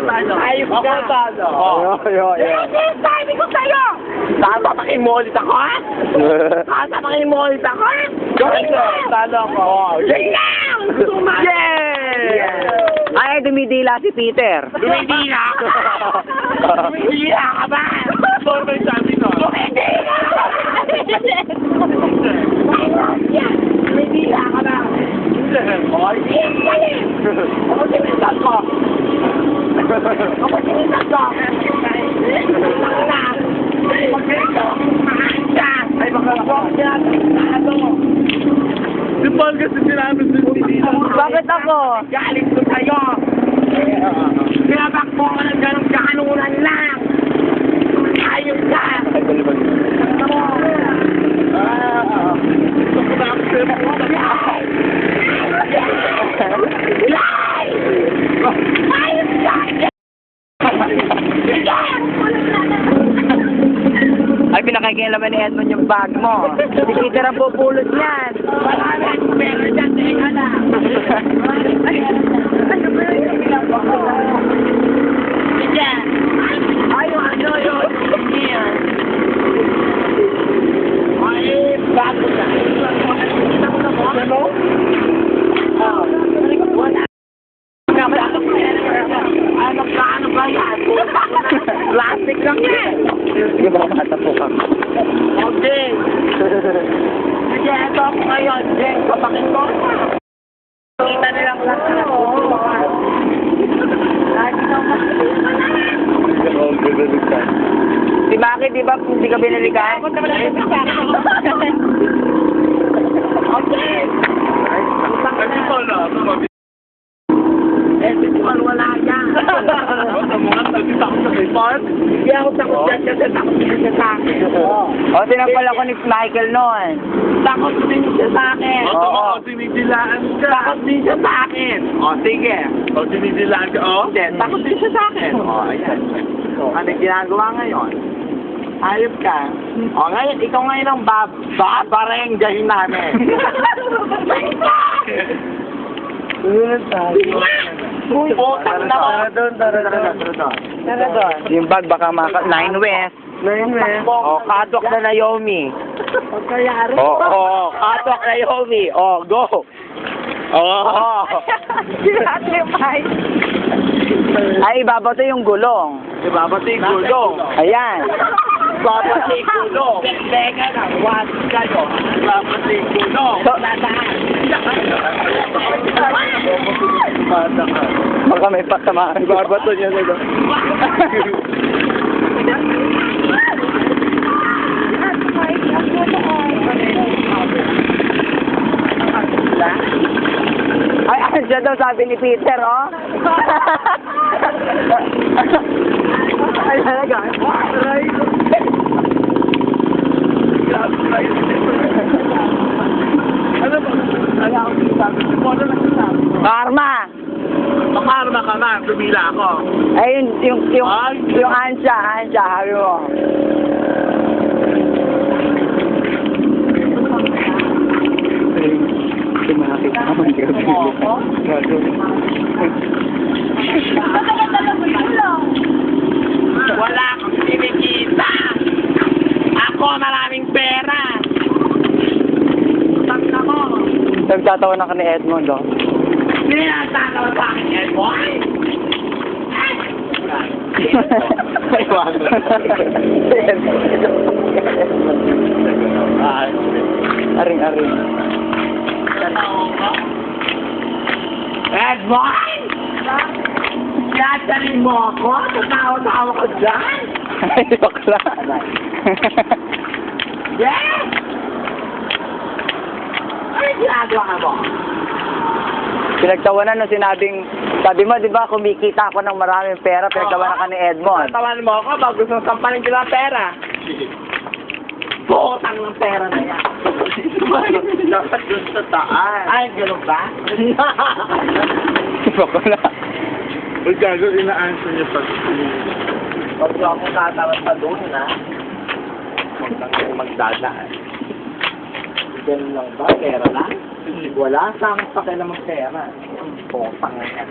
matalo. Ayos Ako ka. matalo. Sabi ko sa'yo! Sasapakin mo ulit ako, ha? Sasapakin mo ulit ako, ha? Gawin mo! Talo ako. Sige lang! Yay! Ay, dumidila si Peter. Dumidila ka! Dumidila ka ba? Score ba yung sabi no? Dumidila! Dumidila ka ba? Oy. Ako sinisan ko! Ako sinisan ko! Ay, baka si Paul kasi sinabi sa Pilipinas. Bakit ako? Galing ko sa'yo! Pinabakbo ka ng ganong kanunan lang! Ayos ka! Gusto ko na ako sa'yo makuha. Ayos ka! Ay, pinakakialaman ni Edmond yung bag mo. Si Peter ang pupulot niyan. Marami akong pera dyan, teka na! Sige! Ay, ano yun? Yan. Ay, bago ka. Ano? Wala. Ano ba yan? Plastic lang yan. Sige ba matapo ka? Okay. Sige, ito ako ngayon. Sige, kapakin ko. Kita nilang lang na ako. Lagi na Si Maki, di ba hindi ka binalikan? Okay. Kasi Paul, Eh, si Paul, wala yan. Kasi takot sa kay Paul. Hindi ako takot dyan kasi takot din siya sa akin. O, tinampal ako ni Michael noon. Takot din siya sa akin. Oo, dinidilaan ka. Takot din siya sa akin. O, sige. O, dinidilaan ka, o? Hindi, takot din siya sa akin. O, ayan. Ano ginagawa ngayon? Ayop ka. O, ngayon, ikaw ngayon ang babarenggahin namin. Putang na ako. Tara doon. Yung bag baka maka... 9 West. O, katok na Naomi. Pagkayari. O, katok na Naomi. O, go. O. Ay, ibabato yung gulong. Ibabati gulong. Ayan. Babati gulong. Teka lang, wag kayo. Ibabati gulong. Baka may patamaan. Ibabato niya na doon. Ay, siya daw sabi ni Peter, oh. Ay, talaga. Aray. Ano ba? Ano ako sinasabi? Si Paul na sinasabi. Karma. Makarma ka na. Tumila ako. Ay, yung ansya, sabi mo. Tumakit naman, grabe. Wala akong kinikita. Ako maraming pera. Tanda mo. Nagtatawa na ka ni Edmond, oh. Hindi na tatawa sa akin, Edmond. Ay, wag. Aring-aring. Edmond! Yadaling mo ako? Tatawa-tawa ko dyan? Ay, bakla. Yes! Ano ginagawa ka mo? Pinagtawanan nung sabi mo, di ba, kumikita ako ng maraming pera, pinagtawanan ka ni Edmond. Tatawan mo ako bago gusto sampalin kita ng pera. Putang ng pera na yan. Dapat doon sa taas. Ay, gano'n ba? Bakla. Uy, gago, ina-answer niya pa. Huwag mo akong tatawad pa doon, ha? Huwag lang akong magdadaan. Ganun lang ba? Pera lang? Wala sa akin pakialam ng pera. Putang na yan.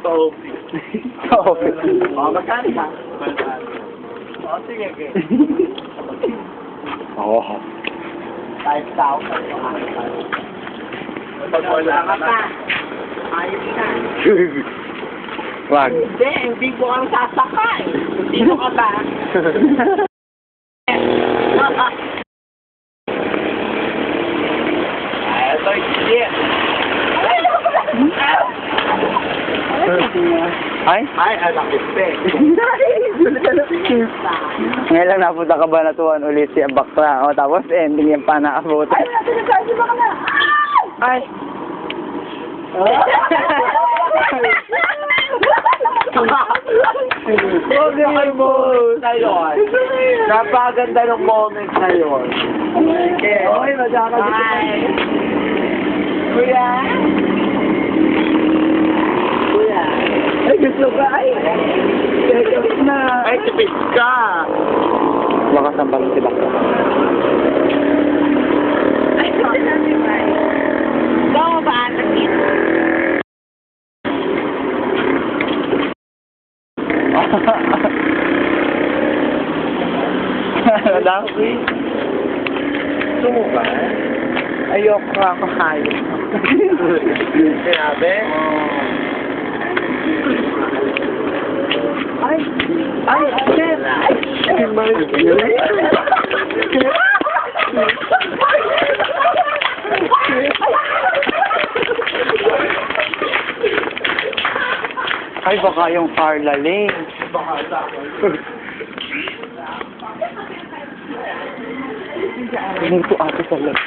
Topi. Topi. O, magkano ka? O, sige, okay. Oo. 5,000. Pag wala ka pa, ayos na. Wag. Hindi mo kang sasakay. Sino ka ba? Ay, ito yung shit. Ay? Ay, anak ito. Ngayon lang napunta ka ba natuan ulit si Bakla. O tapos ending yung panakabuti. Ay, sinasabi ba ka na? Ay! Huwag naman mo na yun. Napaganda ng moment na yun. Okay. Oy, madama dito. Hi. Kuya? Kuya? Ay, gusto ka. Ay, gagawin na. Ay, tipid ka. Lakas ang balong si Bakla. Ay, sinasabi ba? Ikaw ba, Anakin? Ano daw? Gusto mo ba? Ayoko nga ako hayop. Sinabi? Ay, ay, shit. Ay, baka yung Carla Lane. Hindi po ate sa loob.